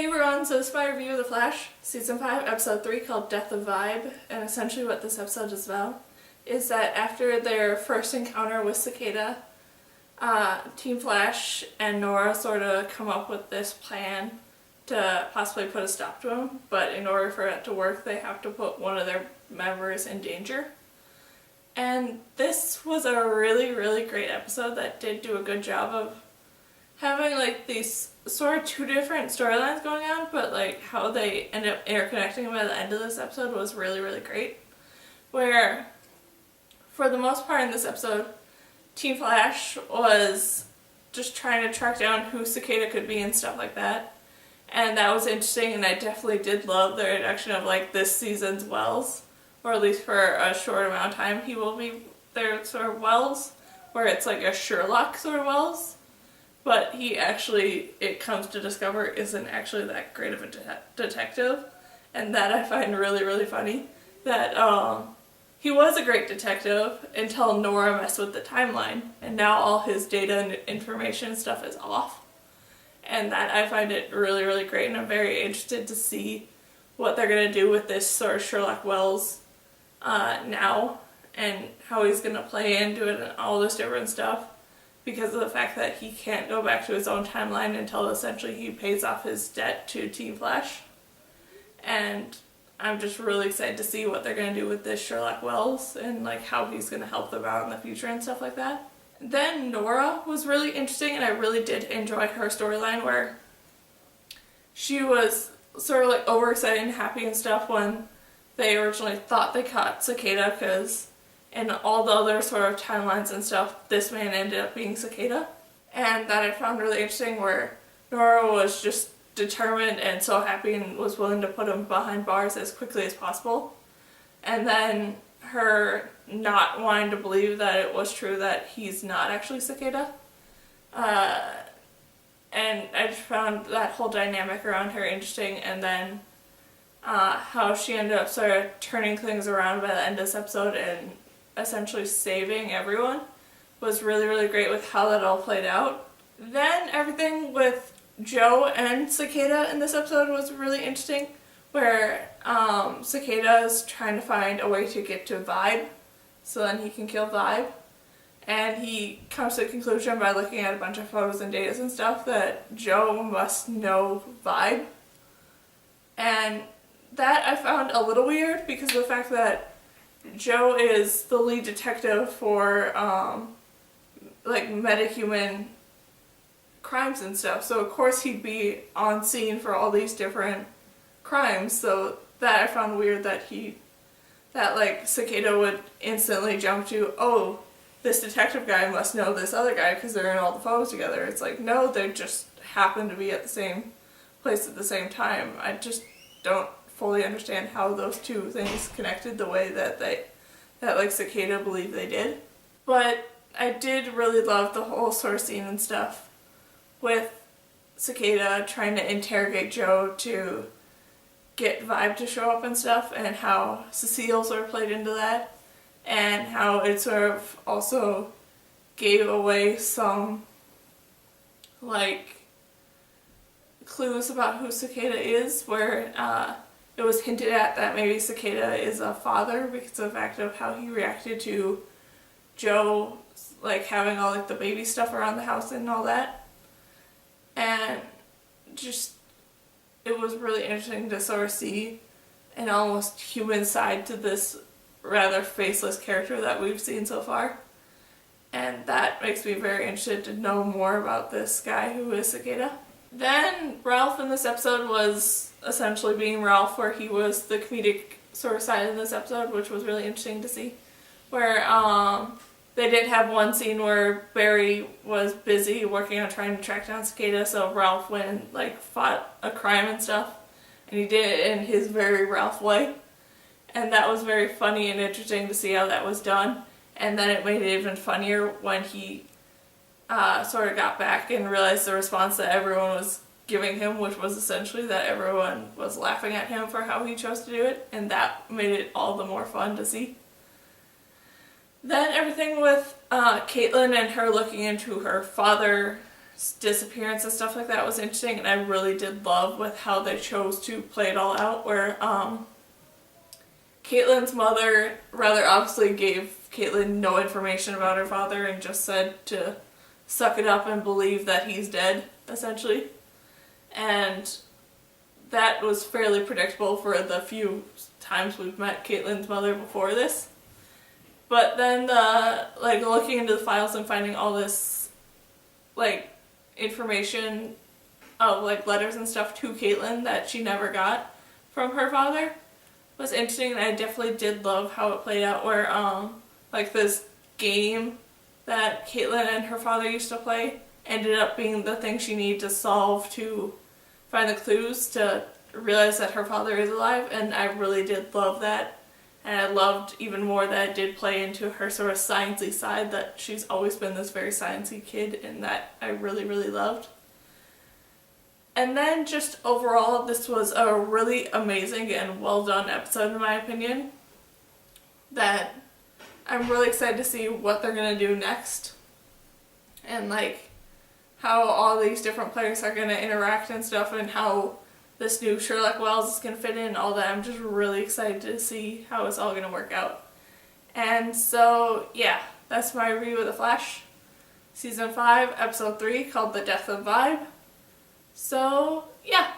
Hey everyone, so this is my review of The Flash, Season 5, Episode 3, called Death of Vibe, and essentially what this episode is about is that after their first encounter with Cicada, Team Flash and Nora sort of come up with this plan to possibly put a stop to him, but in order for it to work, they have to put one of their members in danger. And this was a really, really great episode that did do a good job of having like these sort of two different storylines going on, but like how they end up interconnecting by the end of this episode was really, really great. Where, for the most part in this episode, Team Flash was just trying to track down who Cicada could be and stuff like that. And that was interesting, and I definitely did love the introduction of like this season's Wells, or at least for a short amount of time he will be their sort of Wells, where it's like a Sherlock sort of Wells. But he actually, it comes to discover, isn't actually that great of a detective. And that I find really, really funny. That he was a great detective until Nora messed with the timeline. And now all his data and information stuff is off. And that I find it really, really great. And I'm very interested to see what they're going to do with this sort of Sherlock Wells now. And how he's going to play into it and all this different stuff. Because of the fact that he can't go back to his own timeline until essentially he pays off his debt to Team Flash. And I'm just really excited to see what they're going to do with this Sherlock Wells and like how he's going to help them out in the future and stuff like that. Then Nora was really interesting, and I really did enjoy her storyline where she was sort of like overexcited and happy and stuff when they originally thought they caught Cicada, because in all the other sort of timelines and stuff, this man ended up being Cicada. And that I found really interesting, where Nora was just determined and so happy and was willing to put him behind bars as quickly as possible. And then her not wanting to believe that it was true that he's not actually Cicada. And I just found that whole dynamic around her interesting, and then how she ended up sort of turning things around by the end of this episode and essentially saving everyone was really, really great with how that all played out. Then everything with Joe and Cicada in this episode was really interesting, where Cicada is trying to find a way to get to Vibe so then he can kill Vibe, and he comes to the conclusion by looking at a bunch of photos and data and stuff that Joe must know Vibe. And that I found a little weird because of the fact that Joe is the lead detective for like metahuman crimes and stuff, so of course he'd be on scene for all these different crimes. So that I found weird that like Cicada would instantly jump to, oh, this detective guy must know this other guy because they're in all the photos together. It's like, no, they just happen to be at the same place at the same time. I just don't fully understand how those two things connected the way that like Cicada believed they did. But I did really love the whole sort of scene and stuff with Cicada trying to interrogate Joe to get Vibe to show up and stuff, and how Cecile sort of played into that, and how it sort of also gave away some like clues about who Cicada is, where it was hinted at that maybe Cicada is a father because of the fact of how he reacted to Joe like having all like the baby stuff around the house and all that. And just, it was really interesting to sort of see an almost human side to this rather faceless character that we've seen so far. And that makes me very interested to know more about this guy who is Cicada. Then Ralph in this episode was essentially being Ralph, where he was the comedic sort of side in this episode, which was really interesting to see. Where they did have one scene where Barry was busy working on trying to track down Cicada, so Ralph went and like fought a crime and stuff, and he did it in his very Ralph way. And that was very funny and interesting to see how that was done. And then it made it even funnier when he sort of got back and realized the response that everyone was giving him, which was essentially that everyone was laughing at him for how he chose to do it, and that made it all the more fun to see. Then everything with Caitlin and her looking into her father's disappearance and stuff like that was interesting, and I really did love with how they chose to play it all out, where Caitlyn's mother rather obviously gave Caitlyn no information about her father and just said to suck it up and believe that he's dead, essentially. And that was fairly predictable for the few times we've met Caitlyn's mother before this. But then looking into the files and finding all this information of letters and stuff to Caitlyn that she never got from her father was interesting, and I definitely did love how it played out, where this game that Caitlyn and her father used to play ended up being the thing she needed to solve to find the clues to realize that her father is alive, and I really did love that. And I loved even more that it did play into her sort of sciencey side, that she's always been this very sciencey kid, and that I really, really loved. And then just overall, this was a really amazing and well done episode in my opinion, that I'm really excited to see what they're going to do next, and how all these different players are going to interact and stuff, and how this new Sherlock Wells is going to fit in and all that. I'm just really excited to see how it's all going to work out. And so, yeah, that's my review of The Flash, Season 5, Episode 3, called The Death of Vibe. So, yeah.